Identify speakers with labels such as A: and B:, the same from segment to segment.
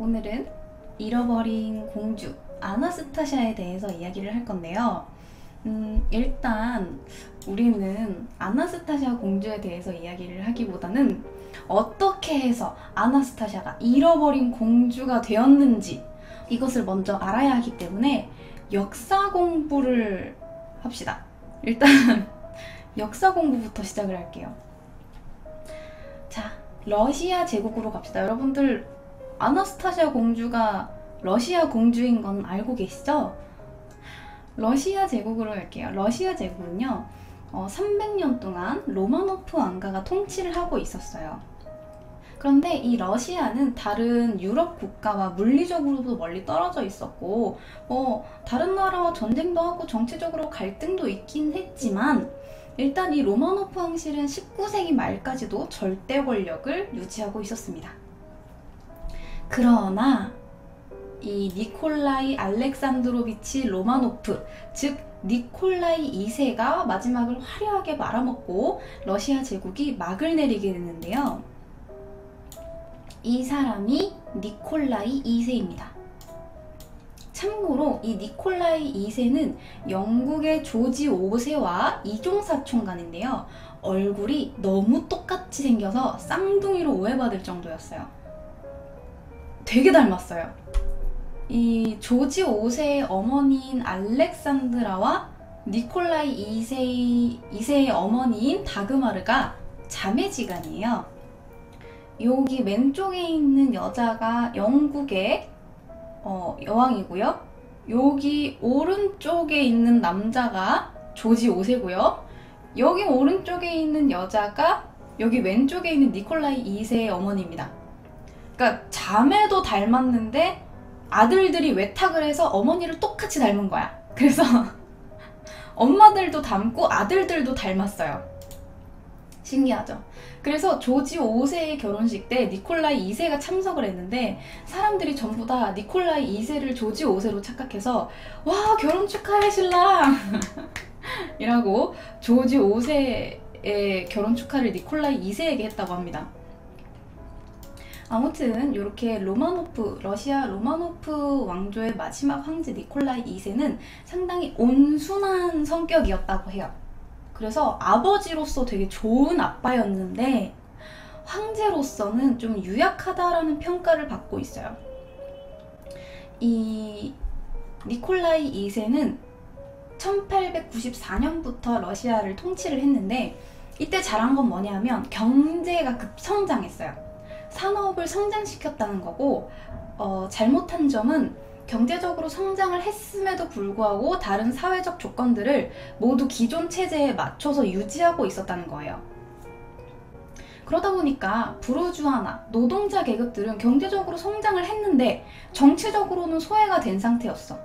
A: 오늘은 잃어버린 공주 아나스타샤에 대해서 이야기를 할 건데요. 일단 우리는 아나스타샤 공주에 대해서 이야기를 하기보다는 어떻게 해서 아나스타샤가 잃어버린 공주가 되었는지 이것을 먼저 알아야 하기 때문에 역사 공부를 합시다. 일단 역사 공부부터 시작을 할게요. 자, 러시아 제국으로 갑시다. 여러분들 아나스타샤 공주가 러시아 공주인 건 알고 계시죠? 러시아 제국으로 갈게요. 러시아 제국은요 300년 동안 로마노프 왕가가 통치를 하고 있었어요. 그런데 이 러시아는 다른 유럽 국가와 물리적으로도 멀리 떨어져 있었고 다른 나라와 전쟁도 하고 정치적으로 갈등도 있긴 했지만 일단 이 로마노프 왕실은 19세기 말까지도 절대 권력을 유지하고 있었습니다. 그러나 이 니콜라이 알렉산드로비치 로마노프, 즉 니콜라이 2세가 마지막을 화려하게 말아먹고 러시아 제국이 막을 내리게 됐는데요. 이 사람이 니콜라이 2세입니다. 참고로 이 니콜라이 2세는 영국의 조지 5세와 이종사촌간인데요. 얼굴이 너무 똑같이 생겨서 쌍둥이로 오해받을 정도였어요. 되게 닮았어요. 이 조지 5세의 어머니인 알렉산드라와 니콜라이 2세의 어머니인 다그마르가 자매지간이에요. 여기 왼쪽에 있는 여자가 영국의 여왕이고요. 여기 오른쪽에 있는 남자가 조지 5세고요. 여기 오른쪽에 있는 여자가 여기 왼쪽에 있는 니콜라이 2세의 어머니입니다. 그러니까 자매도 닮았는데 아들들이 외탁을 해서 어머니를 똑같이 닮은 거야. 그래서 엄마들도 닮고 아들들도 닮았어요. 신기하죠? 그래서 조지 5세의 결혼식 때 니콜라이 2세가 참석을 했는데 사람들이 전부 다 니콜라이 2세를 조지 5세로 착각해서 와, 결혼 축하해 신랑 이라고 조지 5세의 결혼 축하를 니콜라이 2세에게 했다고 합니다. 아무튼 이렇게 러시아 로마노프 왕조의 마지막 황제 니콜라이 2세는 상당히 온순한 성격이었다고 해요. 그래서 아버지로서 되게 좋은 아빠였는데 황제로서는 좀 유약하다라는 평가를 받고 있어요. 이 니콜라이 2세는 1894년부터 러시아를 통치를 했는데 이때 잘한 건 뭐냐면 경제가 급성장했어요. 산업을 성장시켰다는 거고 잘못한 점은 경제적으로 성장을 했음에도 불구하고 다른 사회적 조건들을 모두 기존 체제에 맞춰서 유지하고 있었다는 거예요. 그러다 보니까 부르주아나 노동자 계급들은 경제적으로 성장을 했는데 정치적으로는 소외가 된 상태였어.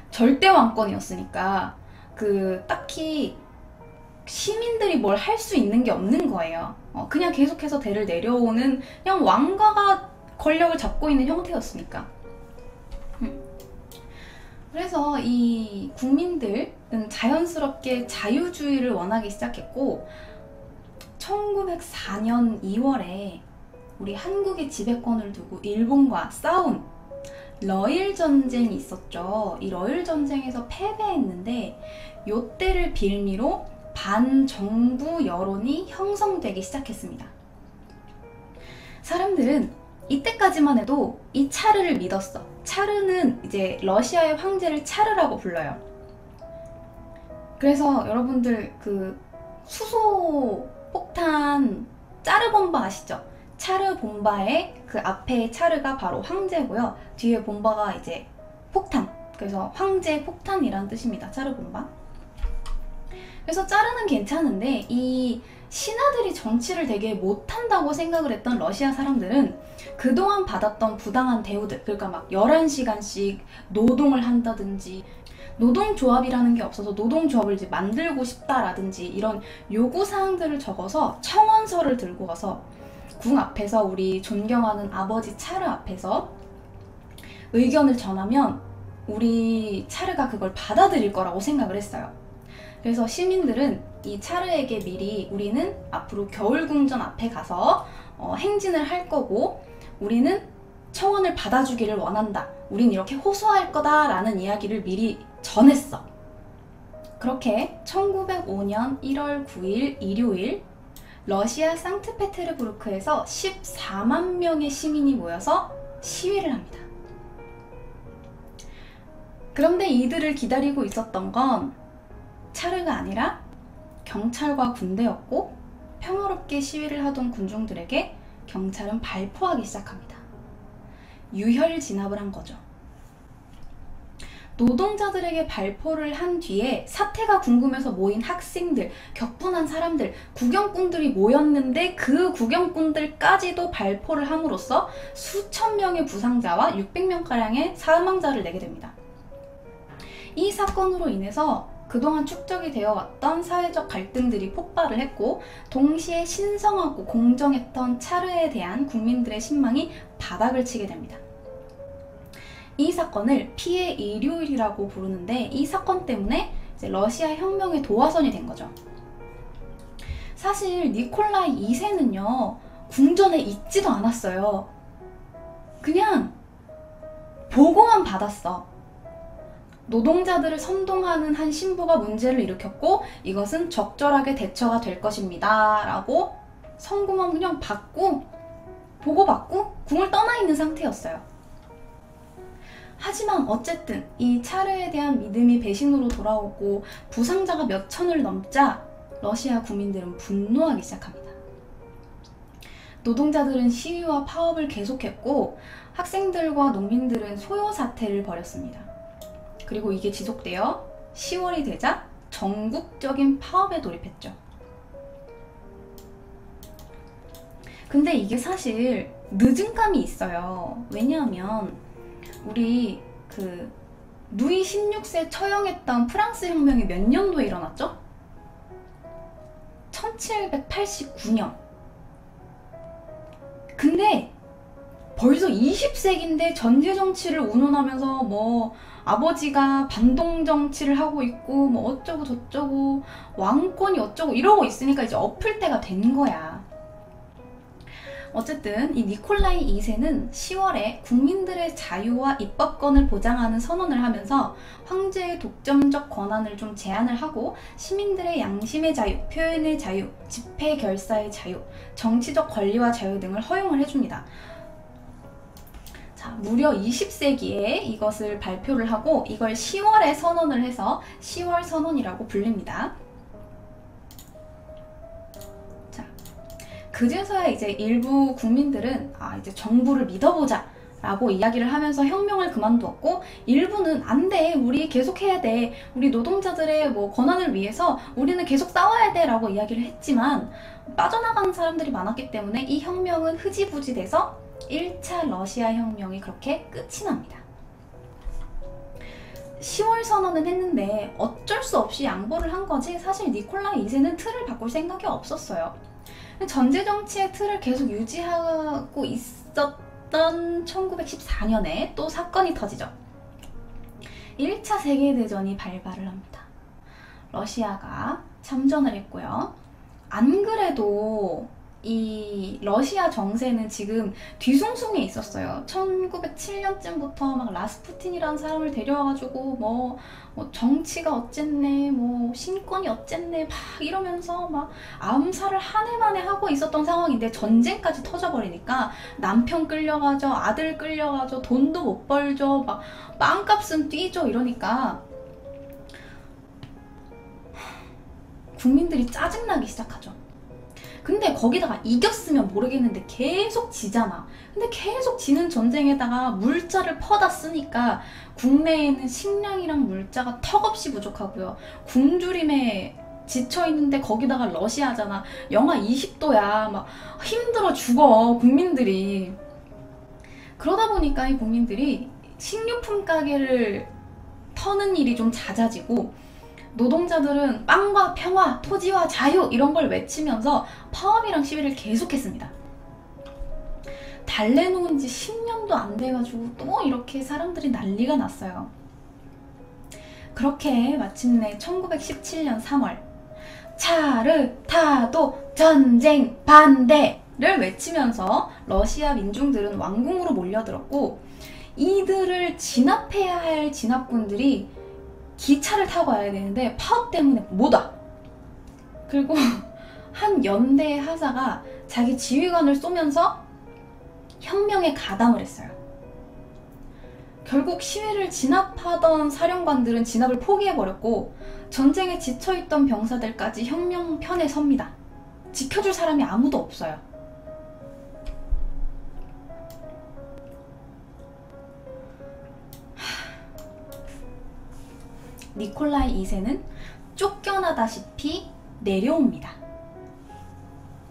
A: 절대 왕권이었으니까 딱히 시민들이 뭘 할 수 있는 게 없는 거예요. 그냥 계속해서 대를 내려오는 그냥 왕가가 권력을 잡고 있는 형태였으니까. 그래서 이 국민들은 자연스럽게 자유주의를 원하기 시작했고 1904년 2월에 우리 한국의 지배권을 두고 일본과 싸운 러일 전쟁이 있었죠. 이 러일 전쟁에서 패배했는데 이때를 빌미로 반정부 여론이 형성되기 시작했습니다. 사람들은 이때까지만 해도 이 차르를 믿었어. 차르는 이제 러시아의 황제를 차르라고 불러요. 그래서 여러분들 수소 폭탄 짜르 bom바 아시죠? 차르 bom바의 앞에 차르가 바로 황제고요. 뒤에 bom바가 이제 폭탄. 그래서 황제 폭탄이란 뜻입니다. 차르 bom바. 그래서 짜르는 괜찮은데 이 신하들이 정치를 되게 못한다고 생각을 했던 러시아 사람들은 그동안 받았던 부당한 대우들, 그러니까 막 11시간씩 노동을 한다든지 노동조합이라는 게 없어서 노동조합을 이제 만들고 싶다라든지 이런 요구사항들을 적어서 청원서를 들고 가서 궁 앞에서 우리 존경하는 아버지 차르 앞에서 의견을 전하면 우리 차르가 그걸 받아들일 거라고 생각을 했어요. 그래서 시민들은 이 차르에게 미리 우리는 앞으로 겨울궁전 앞에 가서 행진을 할 거고 우리는 청원을 받아주기를 원한다. 우린 이렇게 호소할 거다 라는 이야기를 미리 전했어. 그렇게 1905년 1월 9일 일요일 러시아 상트페테르부르크에서 14만 명의 시민이 모여서 시위를 합니다. 그런데 이들을 기다리고 있었던 건 차르가 아니라 경찰과 군대였고, 평화롭게 시위를 하던 군중들에게 경찰은 발포하기 시작합니다. 유혈 진압을 한 거죠. 노동자들에게 발포를 한 뒤에 사태가 궁금해서 모인 학생들, 격분한 사람들, 구경꾼들이 모였는데 그 구경꾼들까지도 발포를 함으로써 수천 명의 부상자와 600명가량의 사망자를 내게 됩니다. 이 사건으로 인해서 그동안 축적이 되어 왔던 사회적 갈등들이 폭발을 했고, 동시에 신성하고 공정했던 차르에 대한 국민들의 신망이 바닥을 치게 됩니다. 이 사건을 피해 일요일이라고 부르는데, 이 사건 때문에 이제 러시아 혁명의 도화선이 된 거죠. 사실 니콜라이 2세는요 궁전에 있지도 않았어요. 그냥 보고만 받았어. 노동자들을 선동하는 한 신부가 문제를 일으켰고, 이것은 적절하게 대처가 될 것입니다 라고 선고만 그냥 받고 보고받고 궁을 떠나 있는 상태였어요. 하지만 어쨌든 이 차르에 대한 믿음이 배신으로 돌아오고 부상자가 몇 천을 넘자 러시아 국민들은 분노하기 시작합니다. 노동자들은 시위와 파업을 계속했고, 학생들과 농민들은 소요 사태를 벌였습니다. 그리고 이게 지속되어 10월이 되자 전국적인 파업에 돌입했죠. 근데 이게 사실 늦은 감이 있어요. 왜냐하면 우리 루이 16세 처형했던 프랑스 혁명이 몇 년도에 일어났죠? 1789년. 근데 벌써 20세기인데 전제 정치를 운운하면서 뭐 아버지가 반동 정치를 하고 있고 뭐 어쩌고 저쩌고 왕권이 어쩌고 이러고 있으니까 이제 엎을 때가 된 거야. 어쨌든 이 니콜라이 2세는 10월에 국민들의 자유와 입법권을 보장하는 선언을 하면서 황제의 독점적 권한을 좀 제한을 하고, 시민들의 양심의 자유, 표현의 자유, 집회 결사의 자유, 정치적 권리와 자유 등을 허용을 해줍니다. 자, 무려 20세기에 이것을 발표를 하고 이걸 10월에 선언을 해서 10월 선언이라고 불립니다. 자, 그제서야 이제 일부 국민들은 이제 정부를 믿어보자 라고 이야기를 하면서 혁명을 그만두었고, 일부는 안 돼, 우리 계속해야 돼, 우리 노동자들의 뭐 권한을 위해서 우리는 계속 싸워야 돼 라고 이야기를 했지만, 빠져나가는 사람들이 많았기 때문에 이 혁명은 흐지부지 돼서 1차 러시아 혁명이 그렇게 끝이 납니다. 10월 선언은 했는데 어쩔 수 없이 양보를 한 거지, 사실 니콜라이 2세는 틀을 바꿀 생각이 없었어요. 전제 정치의 틀을 계속 유지하고 있었던 1914년에 또 사건이 터지죠. 1차 세계대전이 발발을 합니다. 러시아가 참전을 했고요. 안 그래도 이 러시아 정세는 지금 뒤숭숭해 있었어요. 1907년쯤부터 막 라스푸틴이라는 사람을 데려와가지고 뭐 정치가 어쨌네, 뭐 신권이 어쨌네 막 이러면서 막 암살을 한 해 만에 하고 있었던 상황인데, 전쟁까지 터져버리니까 남편 끌려가죠, 아들 끌려가죠, 돈도 못 벌죠, 막 빵값은 뛰죠. 이러니까 국민들이 짜증나기 시작하죠. 근데 거기다가 이겼으면 모르겠는데 계속 지잖아. 근데 계속 지는 전쟁에다가 물자를 퍼다 쓰니까 국내에는 식량이랑 물자가 턱없이 부족하고요. 굶주림에 지쳐있는데 거기다가 러시아잖아. 영하 20도야. 막 힘들어 죽어, 국민들이. 그러다 보니까 이 국민들이 식료품 가게를 터는 일이 좀 잦아지고, 노동자들은 빵과 평화, 토지와 자유 이런 걸 외치면서 파업이랑 시위를 계속했습니다. 달래놓은 지 10년도 안 돼가지고 또 이렇게 사람들이 난리가 났어요. 그렇게 마침내 1917년 3월 차르 타도 전쟁 반대 외치면서 러시아 민중들은 왕궁으로 몰려들었고, 이들을 진압해야 할 진압군들이 기차를 타고 와야 되는데 파업 때문에 못 와. 그리고 한 연대 하사가 자기 지휘관을 쏘면서 혁명에 가담을 했어요. 결국 시위를 진압하던 사령관들은 진압을 포기해버렸고, 전쟁에 지쳐있던 병사들까지 혁명 편에 섭니다. 지켜줄 사람이 아무도 없어요. 니콜라이 2세는 쫓겨나다시피 내려옵니다.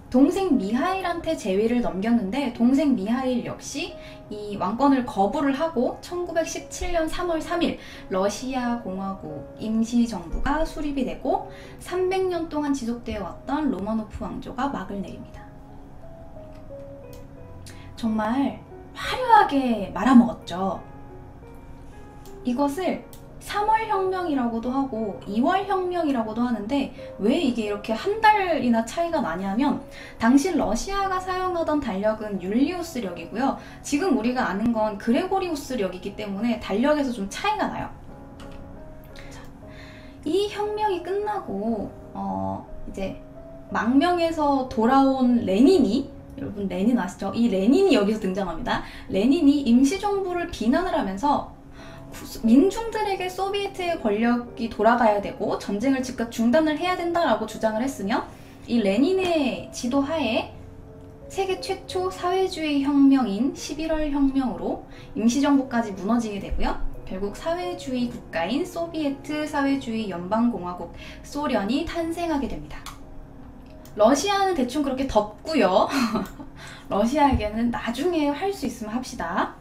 A: 동생 미하일한테 제위를 넘겼는데, 동생 미하일 역시 이 왕권을 거부를 하고 1917년 3월 3일 러시아 공화국 임시정부가 수립이 되고 300년 동안 지속되어 왔던 로마노프 왕조가 막을 내립니다. 정말 화려하게 말아먹었죠. 이것을 3월 혁명이라고도 하고 2월 혁명이라고도 하는데, 왜 이게 이렇게 한 달이나 차이가 나냐면, 당시 러시아가 사용하던 달력은 율리우스력이고요. 지금 우리가 아는 건 그레고리우스력이기 때문에 달력에서 좀 차이가 나요. 이 혁명이 끝나고 이제 망명에서 돌아온 레닌이, 여러분 레닌 아시죠? 이 레닌이 여기서 등장합니다. 레닌이 임시정부를 비난을 하면서 민중들에게 소비에트의 권력이 돌아가야 되고 전쟁을 즉각 중단을 해야 된다라고 주장을 했으며, 이 레닌의 지도하에 세계 최초 사회주의 혁명인 11월 혁명으로 임시정부까지 무너지게 되고요. 결국 사회주의 국가인 소비에트 사회주의 연방공화국 소련이 탄생하게 됩니다. 러시아는 대충 그렇게 덮고요. 러시아에게는 나중에 할 수 있으면 합시다.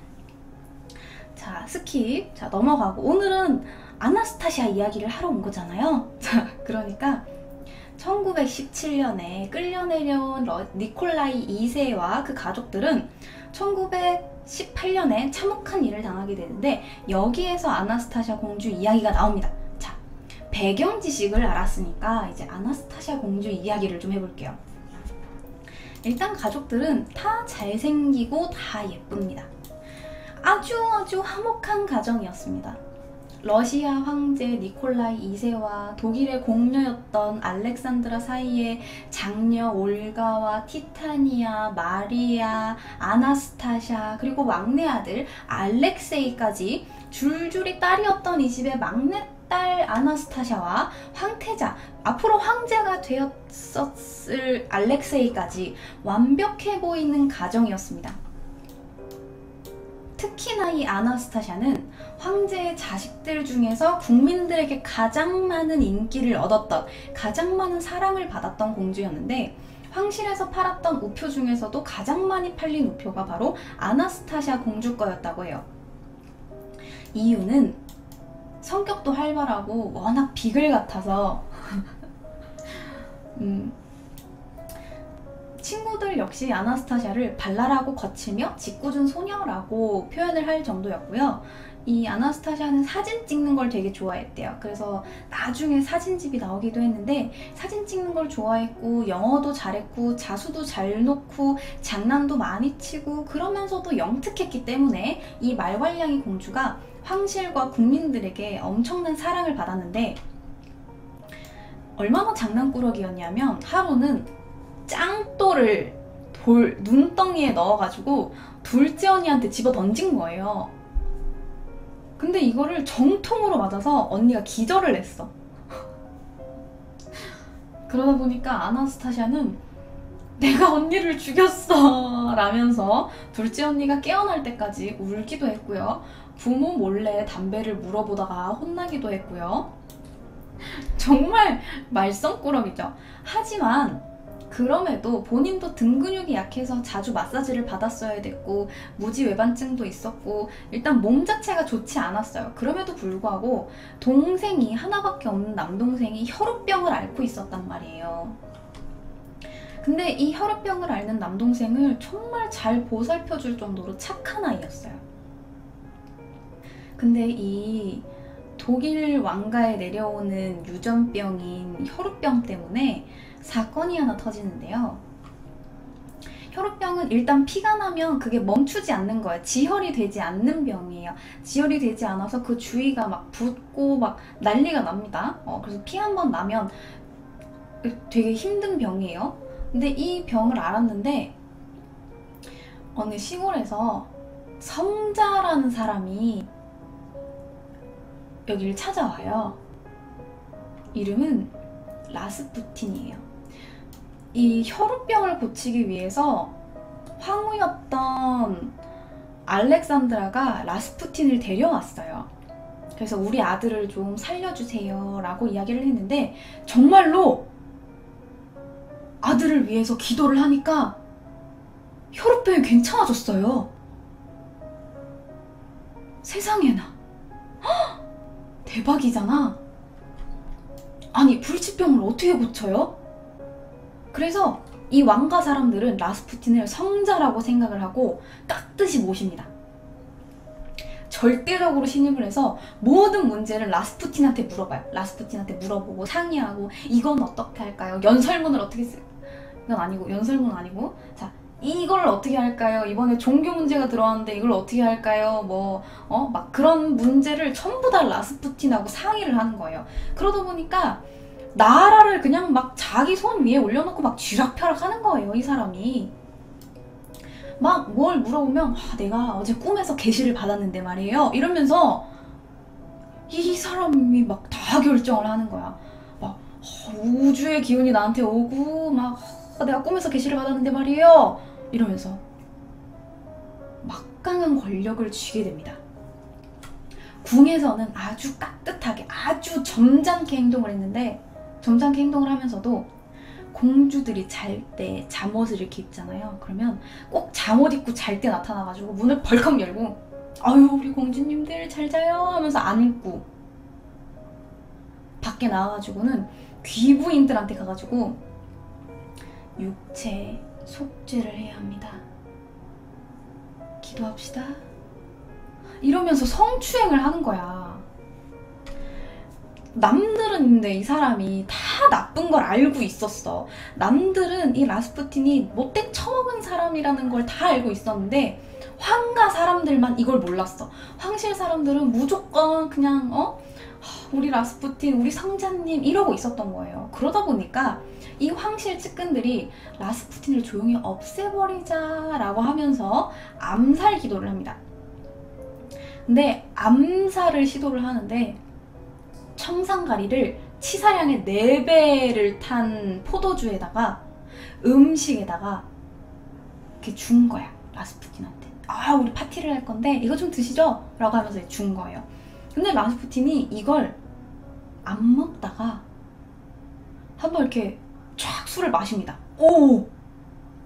A: 자, 스킵. 자, 넘어가고, 오늘은 아나스타시아 이야기를 하러 온 거잖아요. 자, 그러니까 1917년에 끌려 내려온 니콜라이 2세와 그 가족들은 1918년에 참혹한 일을 당하게 되는데, 여기에서 아나스타시아 공주 이야기가 나옵니다. 자, 배경 지식을 알았으니까 이제 아나스타시아 공주 이야기를 좀 해볼게요. 일단 가족들은 다 잘생기고 다 예쁩니다. 아주 화목한 가정이었습니다. 러시아 황제 니콜라이 2세와 독일의 공녀였던 알렉산드라 사이에 장녀 올가와 티타니아, 마리아, 아나스타샤, 그리고 막내 아들 알렉세이까지 줄줄이 딸이었던 이 집의 막내딸 아나스타샤와 황태자, 앞으로 황제가 되었을 알렉세이까지 완벽해 보이는 가정이었습니다. 특히나 이 아나스타샤는 황제의 자식들 중에서 국민들에게 가장 많은 인기를 얻었던, 가장 많은 사랑을 받았던 공주였는데, 황실에서 팔았던 우표 중에서도 가장 많이 팔린 우표가 바로 아나스타샤 공주 거였다고 해요. 이유는 성격도 활발하고 워낙 비글 같아서 친구들 역시 아나스타샤를 발랄하고 거치며 짓궂은 소녀라고 표현을 할 정도였고요. 이 아나스타샤는 사진 찍는 걸 되게 좋아했대요. 그래서 나중에 사진집이 나오기도 했는데, 사진 찍는 걸 좋아했고 영어도 잘했고 자수도 잘 놓고 장난도 많이 치고 그러면서도 영특했기 때문에 이 말괄량이 공주가 황실과 국민들에게 엄청난 사랑을 받았는데, 얼마나 장난꾸러기였냐면 하루는 짱또를 눈덩이에 넣어가지고 둘째 언니한테 집어 던진 거예요. 근데 이거를 정통으로 맞아서 언니가 기절을 했어. 그러다 보니까 아나스타샤는 내가 언니를 죽였어 라면서 둘째 언니가 깨어날 때까지 울기도 했고요. 부모 몰래 담배를 물어보다가 혼나기도 했고요. 정말 말썽꾸러기죠. 하지만 그럼에도 본인도 등 근육이 약해서 자주 마사지를 받았어야 됐고, 무지외반증도 있었고, 일단 몸 자체가 좋지 않았어요. 그럼에도 불구하고 동생이, 하나밖에 없는 남동생이 혈우병을 앓고 있었단 말이에요. 근데 이 혈우병을 앓는 남동생을 정말 잘 보살펴줄 정도로 착한 아이였어요. 근데 이 독일 왕가에 내려오는 유전병인 혈우병 때문에 사건이 하나 터지는데요. 혈우병은 일단 피가 나면 그게 멈추지 않는 거예요. 지혈이 되지 않는 병이에요. 지혈이 되지 않아서 그 주위가 막 붓고 막 난리가 납니다. 그래서 피 한 번 나면 되게 힘든 병이에요. 근데 이 병을 알았는데 어느 시골에서 성자라는 사람이 여기를 찾아와요. 이름은 라스푸틴이에요. 이 혈우병을 고치기 위해서 황후였던 알렉산드라가 라스푸틴을 데려왔어요. 그래서 우리 아들을 좀 살려주세요 라고 이야기를 했는데 정말로 아들을 위해서 기도를 하니까 혈우병이 괜찮아졌어요. 세상에나. 헉! 대박이잖아. 아니 불치병을 어떻게 고쳐요? 그래서 이 왕가 사람들은 라스푸틴을 성자라고 생각을 하고 깍듯이 모십니다. 절대적으로 신임을 해서 모든 문제를 라스푸틴한테 물어봐요. 라스푸틴한테 물어보고 상의하고 이건 어떻게 할까요? 연설문을 어떻게 쓸... 이건 아니고 연설문 아니고 자 이걸 어떻게 할까요? 이번에 종교 문제가 들어왔는데 이걸 어떻게 할까요? 막 그런 문제를 전부 다 라스푸틴하고 상의를 하는 거예요. 그러다 보니까 나라를 그냥 막 자기 손 위에 올려놓고 막 쥐락펴락 하는 거예요, 이 사람이. 막 뭘 물어보면 내가 어제 꿈에서 계시를 받았는데 말이에요 이러면서 이 사람이 막 다 결정을 하는 거야. 막 우주의 기운이 나한테 오고 막 내가 꿈에서 계시를 받았는데 말이에요 이러면서 막강한 권력을 쥐게 됩니다. 궁에서는 아주 깍듯하게 아주 점잖게 행동을 했는데 점잖게 행동을 하면서도 공주들이 잘 때 잠옷을 이렇게 입잖아요. 그러면 꼭 잠옷 입고 잘 때 나타나가지고 문을 벌컥 열고 아유 우리 공주님들 잘 자요 하면서 안고 밖에 나와가지고는 귀부인들한테 가가지고 육체 속죄를 해야 합니다. 기도합시다. 이러면서 성추행을 하는 거야. 남들은 근데 이 사람이 다 나쁜 걸 알고 있었어. 남들은 이 라스푸틴이 못돼 처먹은 사람이라는 걸 다 알고 있었는데 황가 사람들만 이걸 몰랐어. 황실 사람들은 무조건 그냥 우리 라스푸틴, 우리 성자님 이러고 있었던 거예요. 그러다 보니까 이 황실 측근들이 라스푸틴을 조용히 없애버리자라고 하면서 암살 기도를 합니다. 근데 암살을 시도를 하는데 청산가리를 치사량의 4배를 탄 포도주에다가 음식에다가 이렇게 준 거야, 라스푸틴한테. 우리 파티를 할 건데 이거 좀 드시죠? 라고 하면서 준 거예요. 근데 라스푸틴이 이걸 안 먹다가 한번 이렇게 쫙 술을 마십니다. 오!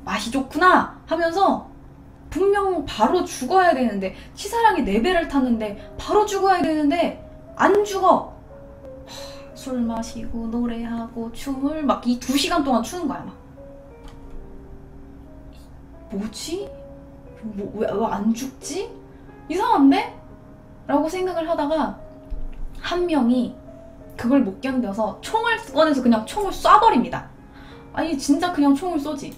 A: 맛이 좋구나! 하면서 분명 바로 죽어야 되는데 치사량이 4배를 탔는데 바로 죽어야 되는데 안 죽어! 술 마시고 노래하고 춤을 막 이 2시간 동안 추는 거야. 막 뭐지? 왜 안 죽지? 이상한데? 라고 생각을 하다가 한 명이 그걸 못 견뎌서 총을 꺼내서 그냥 총을 쏴버립니다. 아니 진짜 그냥 총을 쏘지.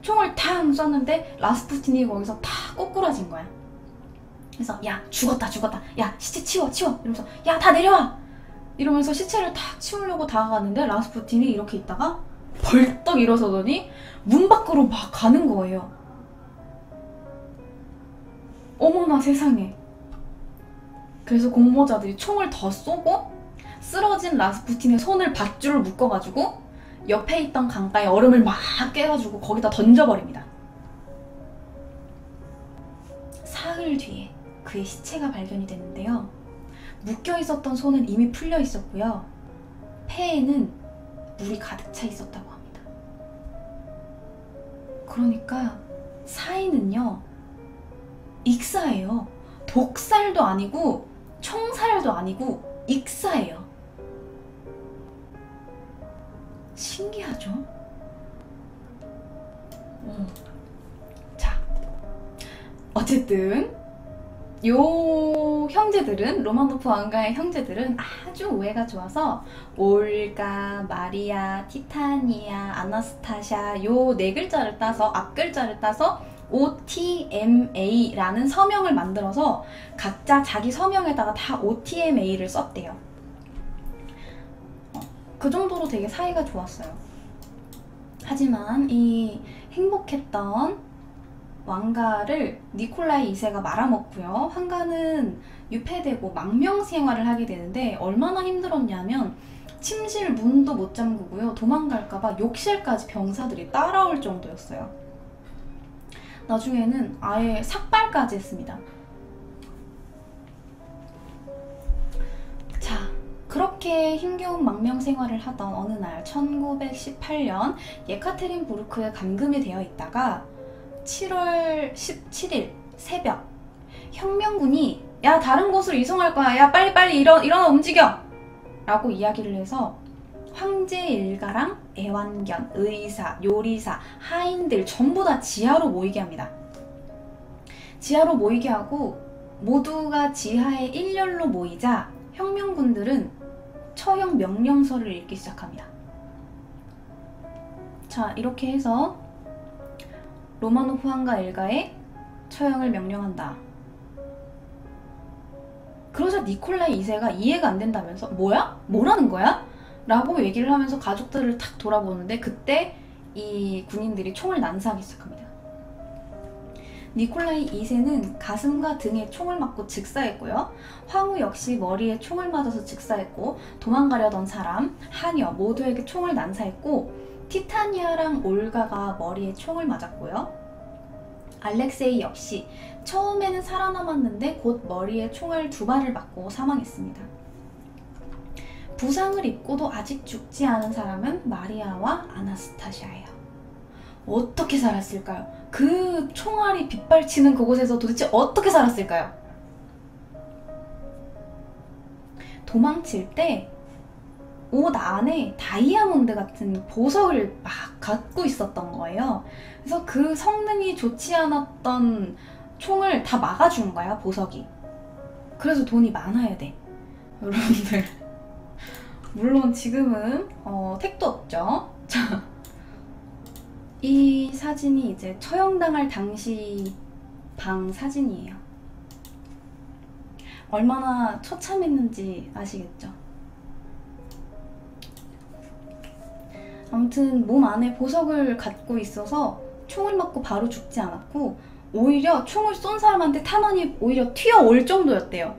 A: 총을 탕 쐈는데 라스푸틴이 거기서 다 꼬꾸라진 거야. 그래서 야 죽었다 야 시체 치워 이러면서 야 다 내려와 이러면서 시체를 탁 치우려고 다가갔는데 라스푸틴이 이렇게 있다가 벌떡 일어서더니 문 밖으로 막 가는 거예요. 어머나 세상에. 그래서 공모자들이 총을 더 쏘고 쓰러진 라스푸틴의 손을 밧줄을 묶어가지고 옆에 있던 강가에 얼음을 막 깨가지고 거기다 던져버립니다. 사흘 뒤에 그의 시체가 발견이 됐는데요. 묶여있었던 손은 이미 풀려 있었고요. 폐에는 물이 가득 차 있었다고 합니다. 그러니까 사인은요 익사예요. 독살도 아니고 총살도 아니고 익사예요. 신기하죠? 자, 어쨌든 요 또 형제들은, 로마노프 왕가의 형제들은 아주 우애가 좋아서 올가, 마리아, 티타니아, 아나스타샤 요 네 글자를 따서, 앞 글자를 따서 OTMA라는 서명을 만들어서 각자 자기 서명에다가 다 OTMA를 썼대요. 그 정도로 되게 사이가 좋았어요. 하지만 이 행복했던 왕가를 니콜라이 2세가 말아먹고요. 황가는 유폐되고 망명생활을 하게 되는데 얼마나 힘들었냐면 침실 문도 못 잠그고요. 도망갈까봐 욕실까지 병사들이 따라올 정도였어요. 나중에는 아예 삭발까지 했습니다. 자, 그렇게 힘겨운 망명 생활을 하던 어느 날 1918년 예카테린부르크에 감금이 되어 있다가 7월 17일 새벽 혁명군이 야 다른 곳으로 이송할 거야, 야 빨리빨리 일어나 움직여 라고 이야기를 해서 황제 일가랑 애완견, 의사, 요리사, 하인들 전부 다 지하로 모이게 합니다. 지하로 모이게 하고 모두가 지하에 일렬로 모이자 혁명군들은 처형 명령서를 읽기 시작합니다. 자, 이렇게 해서 로마노프 황가 일가에 처형을 명령한다. 그러자 니콜라이 2세가 이해가 안 된다면서 뭐야? 뭐라는 거야? 라고 얘기를 하면서 가족들을 탁 돌아보는데 그때 이 군인들이 총을 난사하기 시작합니다. 니콜라이 2세는 가슴과 등에 총을 맞고 즉사했고요. 황후 역시 머리에 총을 맞아서 즉사했고 도망가려던 사람, 하녀 모두에게 총을 난사했고 티타니아랑 올가가 머리에 총을 맞았고요. 알렉세이 역시 처음에는 살아남았는데 곧 머리에 총알 2발을 맞고 사망했습니다. 부상을 입고도 아직 죽지 않은 사람은 마리아와 아나스타샤예요. 어떻게 살았을까요? 그 총알이 빗발치는 그곳에서 도대체 어떻게 살았을까요? 도망칠 때 옷 안에 다이아몬드 같은 보석을 막 갖고 있었던 거예요. 그래서 그 성능이 좋지 않았던 총을 다 막아준 거야, 보석이. 그래서 돈이 많아야 돼. 여러분들. 물론 지금은 택도 없죠. 자, 이 사진이 이제 처형당할 당시 방 사진이에요. 얼마나 처참했는지 아시겠죠? 아무튼 몸 안에 보석을 갖고 있어서 총을 맞고 바로 죽지 않았고 오히려 총을 쏜 사람한테 탄환이 오히려 튀어올 정도였대요.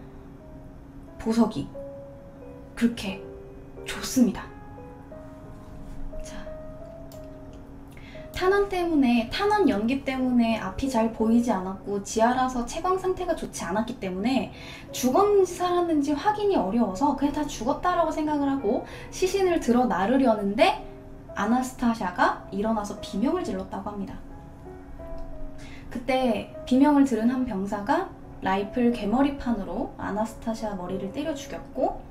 A: 보석이. 그렇게 좋습니다. 자, 탄환 연기 때문에 앞이 잘 보이지 않았고 지하라서 채광 상태가 좋지 않았기 때문에 죽었는지 살았는지 확인이 어려워서 그냥 다 죽었다라고 생각을 하고 시신을 들어 나르려는데 아나스타샤가 일어나서 비명을 질렀다고 합니다. 그때 비명을 들은 한 병사가 라이플 개머리판으로 아나스타샤 머리를 때려 죽였고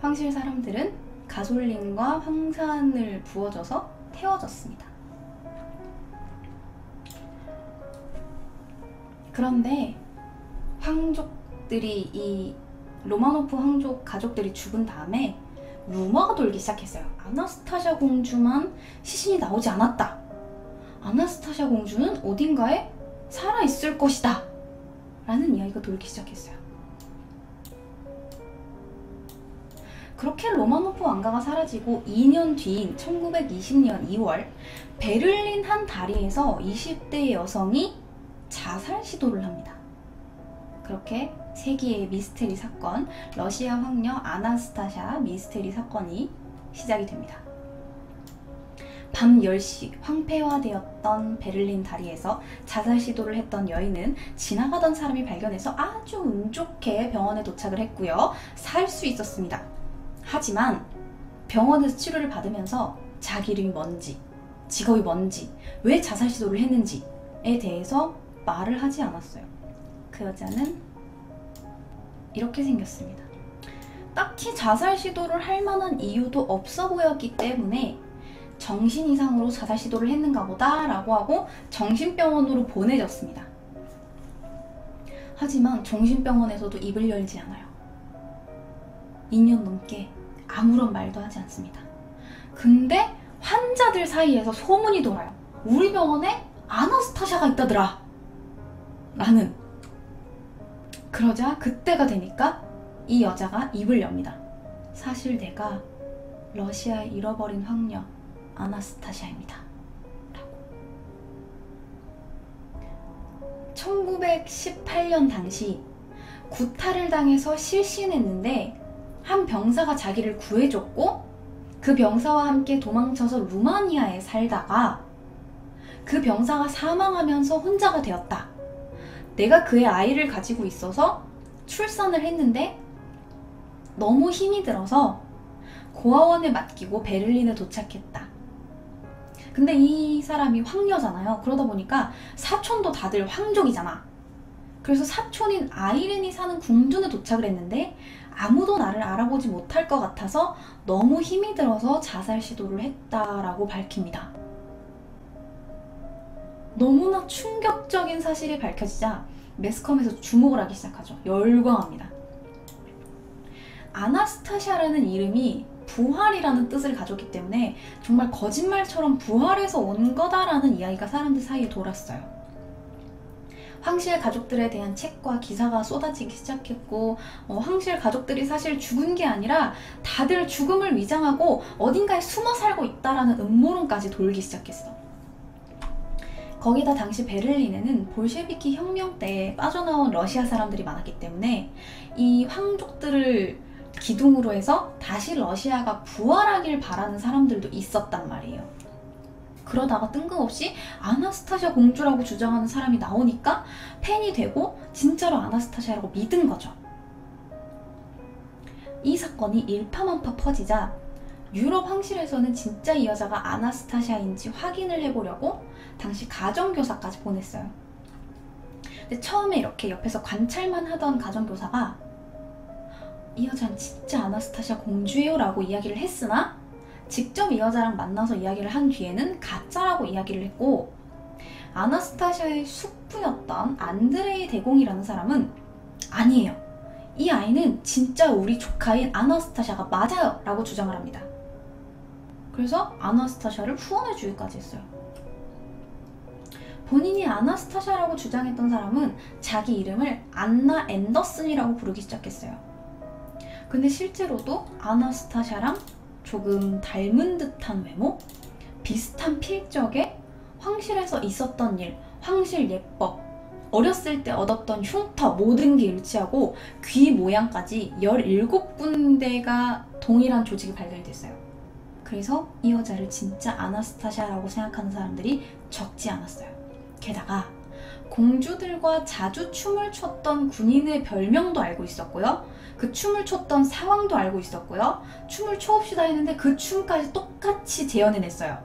A: 황실 사람들은 가솔린과 황산을 부어줘서 태워졌습니다. 그런데 황족들이 이 로마노프 황족 가족들이 죽은 다음에 루머가 돌기 시작했어요. 아나스타샤 공주만 시신이 나오지 않았다. 아나스타샤 공주는 어딘가에 살아있을 것이다. 라는 이야기가 돌기 시작했어요. 그렇게 로마노프 왕가가 사라지고 2년 뒤인 1920년 2월 베를린 한 다리에서 20대의 여성이 자살 시도를 합니다. 그렇게 세기의 미스테리 사건, 러시아 황녀 아나스타샤 미스테리 사건이 시작이 됩니다. 밤 10시 황폐화되었던 베를린 다리에서 자살 시도를 했던 여인은 지나가던 사람이 발견해서 아주 운 좋게 병원에 도착을 했고요. 살 수 있었습니다. 하지만 병원에서 치료를 받으면서 자기 이름이 뭔지, 직업이 뭔지, 왜 자살 시도를 했는지에 대해서 말을 하지 않았어요. 그 여자는 이렇게 생겼습니다. 딱히 자살 시도를 할 만한 이유도 없어 보였기 때문에 정신 이상으로 자살 시도를 했는가 보다 라고 하고 정신병원으로 보내졌습니다. 하지만 정신병원에서도 입을 열지 않아요. 2년 넘게 아무런 말도 하지 않습니다. 근데 환자들 사이에서 소문이 돌아요. 우리 병원에 아나스타샤가 있다더라 라는. 그러자 그때가 되니까 이 여자가 입을 엽니다. 사실 내가 러시아에 잃어버린 황녀 아나스타샤입니다 라고. 1918년 당시 구타를 당해서 실신했는데 한 병사가 자기를 구해줬고 그 병사와 함께 도망쳐서 루마니아에 살다가 그 병사가 사망하면서 혼자가 되었다. 내가 그의 아이를 가지고 있어서 출산을 했는데 너무 힘이 들어서 고아원에 맡기고 베를린에 도착했다. 근데 이 사람이 황녀잖아요. 그러다 보니까 사촌도 다들 황족이잖아. 그래서 사촌인 아이렌이 사는 궁전에 도착을 했는데 아무도 나를 알아보지 못할 것 같아서 너무 힘이 들어서 자살 시도를 했다라고 밝힙니다. 너무나 충격적인 사실이 밝혀지자 매스컴에서 주목을 하기 시작하죠. 열광합니다. 아나스타샤라는 이름이 부활이라는 뜻을 가졌기 때문에 정말 거짓말처럼 부활해서 온 거다라는 이야기가 사람들 사이에 돌았어요. 황실 가족들에 대한 책과 기사가 쏟아지기 시작했고 황실 가족들이 사실 죽은 게 아니라 다들 죽음을 위장하고 어딘가에 숨어 살고 있다라는 음모론까지 돌기 시작했어. 거기다 당시 베를린에는 볼셰비키 혁명 때 빠져나온 러시아 사람들이 많았기 때문에 이 황족들을 기둥으로 해서 다시 러시아가 부활하길 바라는 사람들도 있었단 말이에요. 그러다가 뜬금없이 아나스타샤 공주라고 주장하는 사람이 나오니까 팬이 되고 진짜로 아나스타샤라고 믿은 거죠. 이 사건이 일파만파 퍼지자 유럽 황실에서는 진짜 이 여자가 아나스타샤인지 확인을 해보려고 당시 가정교사까지 보냈어요. 근데 처음에 이렇게 옆에서 관찰만 하던 가정교사가 이 여자는 진짜 아나스타샤 공주예요 라고 이야기를 했으나 직접 이 여자랑 만나서 이야기를 한 뒤에는 가짜라고 이야기를 했고, 아나스타샤의 숙부였던 안드레이 대공이라는 사람은 아니에요, 이 아이는 진짜 우리 조카인 아나스타샤가 맞아요 라고 주장을 합니다. 그래서 아나스타샤를 후원해 주기까지 했어요. 본인이 아나스타샤라고 주장했던 사람은 자기 이름을 안나 앤더슨이라고 부르기 시작했어요. 근데 실제로도 아나스타샤랑 조금 닮은 듯한 외모, 비슷한 필적에 황실에서 있었던 일, 황실 예법, 어렸을 때 얻었던 흉터 모든 게 일치하고 귀 모양까지 17군데가 동일한 조직이 발견됐어요. 그래서 이 여자를 진짜 아나스타샤라고 생각하는 사람들이 적지 않았어요. 게다가 공주들과 자주 춤을 췄던 군인의 별명도 알고 있었고요. 그 춤을 췄던 상황도 알고 있었고요. 춤을 춰봅시다 했는데 그 춤까지 똑같이 재현해냈어요.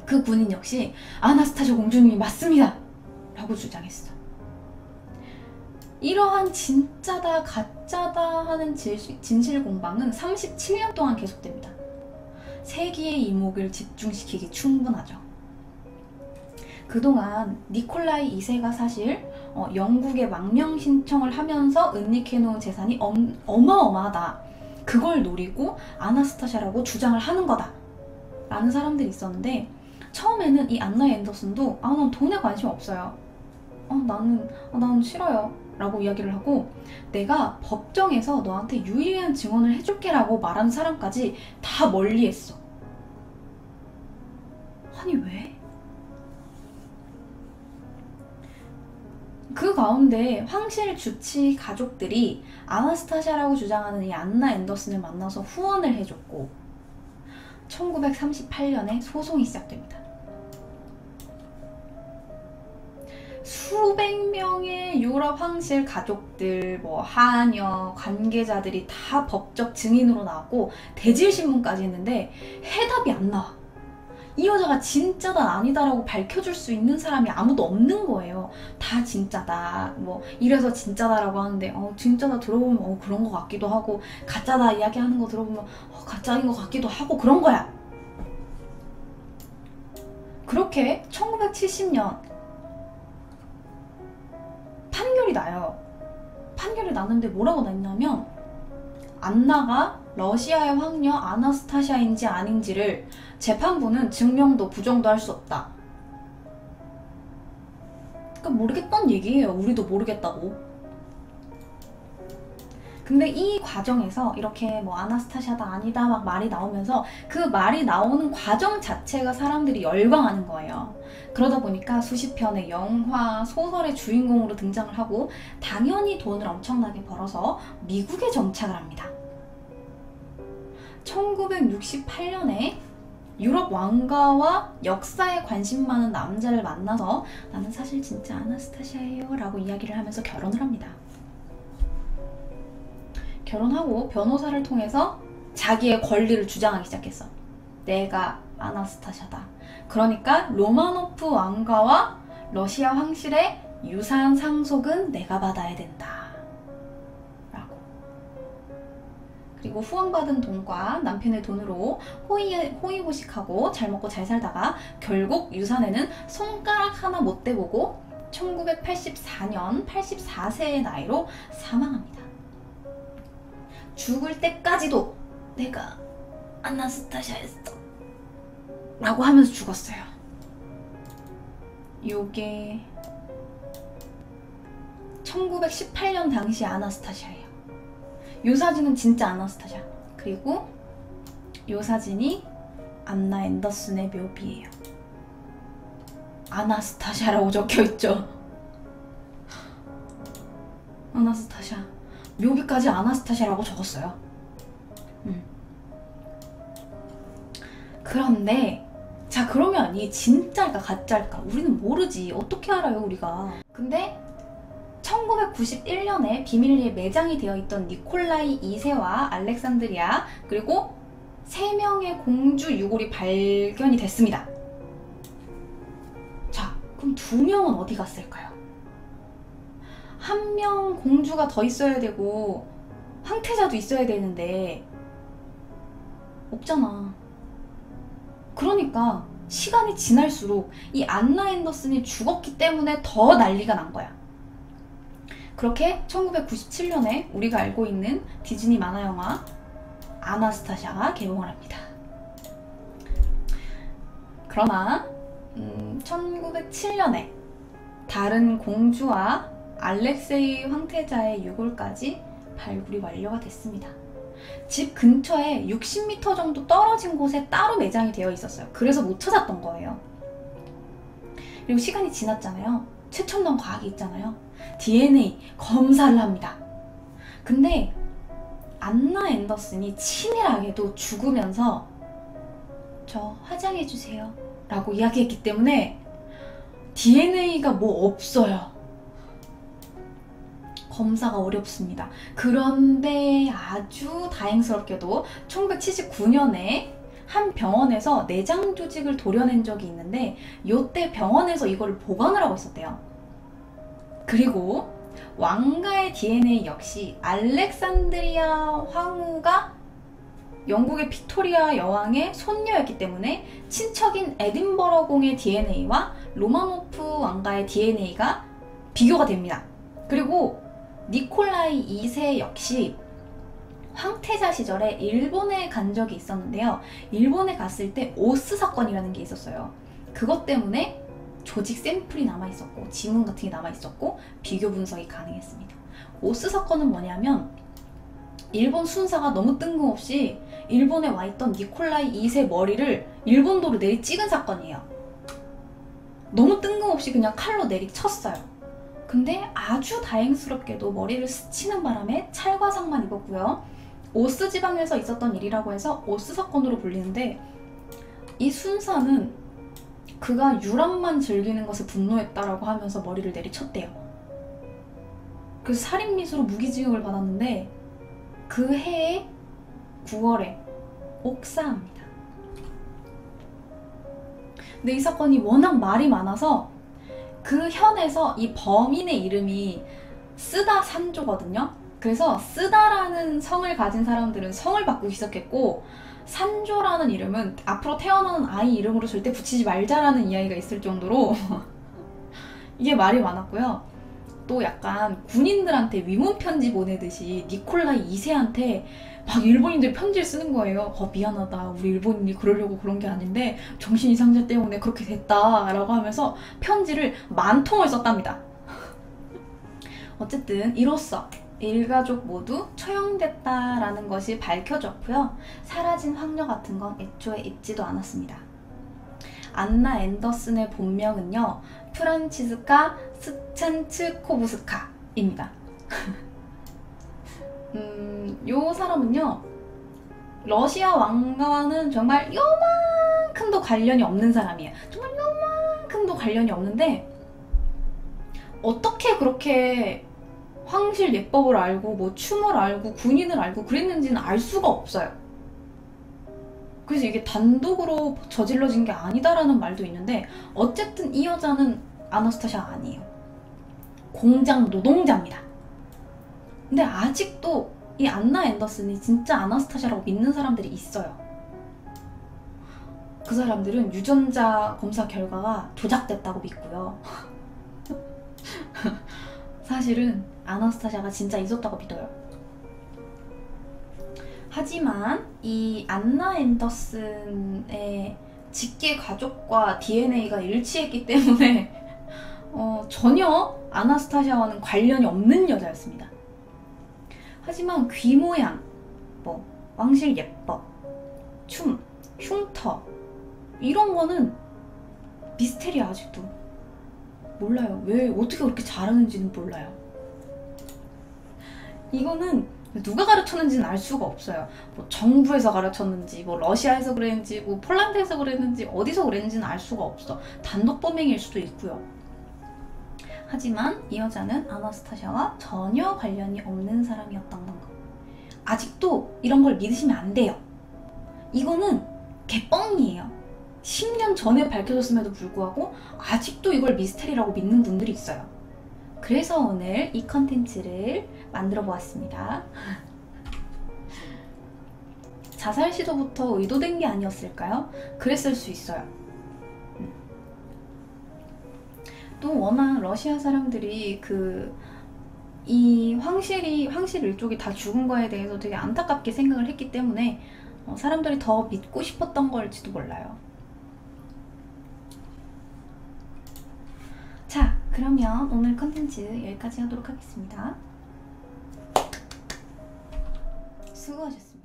A: 그 군인 역시 아나스타샤 공주님이 맞습니다 라고 주장했어. 이러한 진짜다 가짜다 하는 진실 공방은 37년 동안 계속됩니다. 세기의 이목을 집중시키기 충분하죠. 그동안 니콜라이 2세가 사실 영국에 망명 신청을 하면서 은닉해놓은 재산이 어마어마하다, 그걸 노리고 아나스타샤라고 주장을 하는 거다 라는 사람들이 있었는데, 처음에는 이 안나 앤더슨도 난 돈에 관심 없어요, 나는 싫어요 라고 이야기를 하고, 내가 법정에서 너한테 유일한 증언을 해줄게 라고 말하는 사람까지 다 멀리했어. 아니 왜? 그 가운데 황실 주치 가족들이 아나스타샤라고 주장하는 이 안나 앤더슨을 만나서 후원을 해줬고, 1938년에 소송이 시작됩니다. 수백 명의 유럽 황실 가족들, 하녀, 관계자들이 다 법적 증인으로 나왔고 대질신문까지 했는데 해답이 안 나와. 이 여자가 진짜다 아니다라고 밝혀줄 수 있는 사람이 아무도 없는 거예요. 다 진짜다, 이래서 진짜다라고 하는데 진짜다 들어보면 그런 거 같기도 하고, 가짜다 이야기하는 거 들어보면 가짜인 거 같기도 하고, 그런 거야. 그렇게 1970년 나요. 판결이 났는데 뭐라고 났냐면 안나가 러시아의 황녀 아나스타샤인지 아닌지를 재판부는 증명도 부정도 할 수 없다. 그러니까 모르겠다는 얘기예요. 우리도 모르겠다고. 근데 이 과정에서 이렇게 뭐 아나스타샤다 아니다 막 말이 나오면서 그 말이 나오는 과정 자체가 사람들이 열광하는 거예요. 그러다 보니까 수십 편의 영화, 소설의 주인공으로 등장을 하고 당연히 돈을 엄청나게 벌어서 미국에 정착을 합니다. 1968년에 유럽 왕가와 역사에 관심 많은 남자를 만나서 나는 사실 진짜 아나스타샤예요 라고 이야기를 하면서 결혼을 합니다. 결혼하고 변호사를 통해서 자기의 권리를 주장하기 시작했어. 내가 아나스타샤다. 그러니까 로마노프 왕가와 러시아 황실의 유산 상속은 내가 받아야 된다. 라고. 그리고 후원받은 돈과 남편의 돈으로 호의호식하고 잘 먹고 잘 살다가 결국 유산에는 손가락 하나 못 대보고 1984년 84세의 나이로 사망합니다. 죽을 때까지도 내가 아나스타샤였어 라고 하면서 죽었어요. 요게 1918년 당시 아나스타샤예요. 요 사진은 진짜 아나스타샤. 그리고 요 사진이 안나 앤더슨의 묘비예요. 아나스타샤라고 적혀있죠. 아나스타샤. 묘비까지 아나스타샤라고 적었어요. 그런데 자, 그러면 이게 진짜일까 가짜일까 우리는 모르지. 어떻게 알아요 우리가. 근데 1991년에 비밀리에 매장이 되어 있던 니콜라이 2세와 알렉산드리아 그리고 3명의 공주 유골이 발견이 됐습니다. 자, 그럼 2명은 어디 갔을까요? 1명 공주가 더 있어야 되고 황태자도 있어야 되는데 없잖아. 그러니까 시간이 지날수록 이 안나 앤더슨이 죽었기 때문에 더 난리가 난 거야. 그렇게 1997년에 우리가 알고 있는 디즈니 만화영화 아나스타샤가 개봉을 합니다. 그러나 1907년에 다른 공주와 알렉세이 황태자의 유골까지 발굴이 완료가 됐습니다. 집 근처에 60m 정도 떨어진 곳에 따로 매장이 되어 있었어요. 그래서 못 찾았던 거예요. 그리고 시간이 지났잖아요. 최첨단 과학이 있잖아요. DNA 검사를 합니다. 근데 안나 앤더슨이 치밀하게도 죽으면서 저 화장해주세요 라고 이야기했기 때문에 DNA가 뭐 없어요. 검사가 어렵습니다. 그런데 아주 다행스럽게도 1979년에 한 병원에서 내장 조직을 도려낸 적이 있는데 이때 병원에서 이걸 보관을 하고 있었대요. 그리고 왕가의 DNA 역시 알렉산드리아 황후가 영국의 빅토리아 여왕의 손녀였기 때문에 친척인 에딘버러 공의 DNA와 로마노프 왕가의 DNA가 비교가 됩니다. 그리고 니콜라이 2세 역시 황태자 시절에 일본에 간 적이 있었는데요. 일본에 갔을 때 오스 사건이라는 게 있었어요. 그것 때문에 조직 샘플이 남아있었고 지문 같은 게 남아있었고 비교 분석이 가능했습니다. 오스 사건은 뭐냐면 일본 순사가 너무 뜬금없이 일본에 와있던 니콜라이 2세 머리를 일본도로 내리 찍은 사건이에요. 너무 뜬금없이 그냥 칼로 내리 쳤어요. 근데 아주 다행스럽게도 머리를 스치는 바람에 찰과상만 입었고요. 오스 지방에서 있었던 일이라고 해서 오스 사건으로 불리는데 이 순사는 그가 유람만 즐기는 것에 분노했다라고 하면서 머리를 내리쳤대요. 그래서 살인미수로 무기징역을 받았는데 그 해에 9월에 옥사합니다. 근데 이 사건이 워낙 말이 많아서 그 현에서 이 범인의 이름이 쓰다 산조거든요. 그래서 쓰다라는 성을 가진 사람들은 성을 바꾸기 시작했고 산조라는 이름은 앞으로 태어나는 아이 이름으로 절대 붙이지 말자라는 이야기가 있을 정도로 이게 말이 많았고요. 또 약간 군인들한테 위문 편지 보내듯이 니콜라이 2세한테 막 일본인들이 편지를 쓰는 거예요. 미안하다. 우리 일본인이 그러려고 그런 게 아닌데 정신 이상자 때문에 그렇게 됐다 라고 하면서 편지를 10,000통을 썼답니다. 어쨌든 이로써 일가족 모두 처형됐다라는 것이 밝혀졌고요. 사라진 황녀 같은 건 애초에 있지도 않았습니다. 안나 앤더슨의 본명은요, 프란치스카 스찬츠코브스카입니다. 요 사람은요, 러시아 왕가와는 정말 요만큼도 관련이 없는 사람이에요. 정말 요만큼도 관련이 없는데 어떻게 그렇게 황실 예법을 알고 뭐 춤을 알고 군인을 알고 그랬는지는 알 수가 없어요. 그래서 이게 단독으로 저질러진 게 아니다라는 말도 있는데, 어쨌든 이 여자는 아나스타샤가 아니에요. 공장 노동자입니다. 근데 아직도 이 안나 앤더슨이 진짜 아나스타샤라고 믿는 사람들이 있어요. 그 사람들은 유전자 검사 결과가 조작됐다고 믿고요. 사실은 아나스타샤가 진짜 있었다고 믿어요. 하지만 이 안나 앤더슨의 직계 가족과 DNA가 일치했기 때문에 전혀 아나스타샤와는 관련이 없는 여자였습니다. 하지만 귀 모양, 뭐 왕실 예법, 춤, 흉터 이런 거는 미스테리야. 아직도 몰라요. 왜 어떻게 그렇게 잘하는지는 몰라요. 이거는 누가 가르쳤는지는 알 수가 없어요. 뭐 정부에서 가르쳤는지, 뭐 러시아에서 그랬는지, 뭐 폴란드에서 그랬는지, 어디서 그랬는지는 알 수가 없어. 단독 범행일 수도 있고요. 하지만 이 여자는 아나스타샤와 전혀 관련이 없는 사람이었던 거. 아직도 이런 걸 믿으시면 안 돼요. 이거는 개뻥이에요. 10년 전에 밝혀졌음에도 불구하고 아직도 이걸 미스테리라고 믿는 분들이 있어요. 그래서 오늘 이 컨텐츠를 만들어 보았습니다. 자살 시도부터 의도된 게 아니었을까요? 그랬을 수 있어요. 또 워낙 러시아 사람들이 이 황실 일족이 다 죽은 거에 대해서 되게 안타깝게 생각을 했기 때문에 사람들이 더 믿고 싶었던 걸지도 몰라요. 자, 그러면 오늘 컨텐츠 여기까지 하도록 하겠습니다. 수고하셨습니다.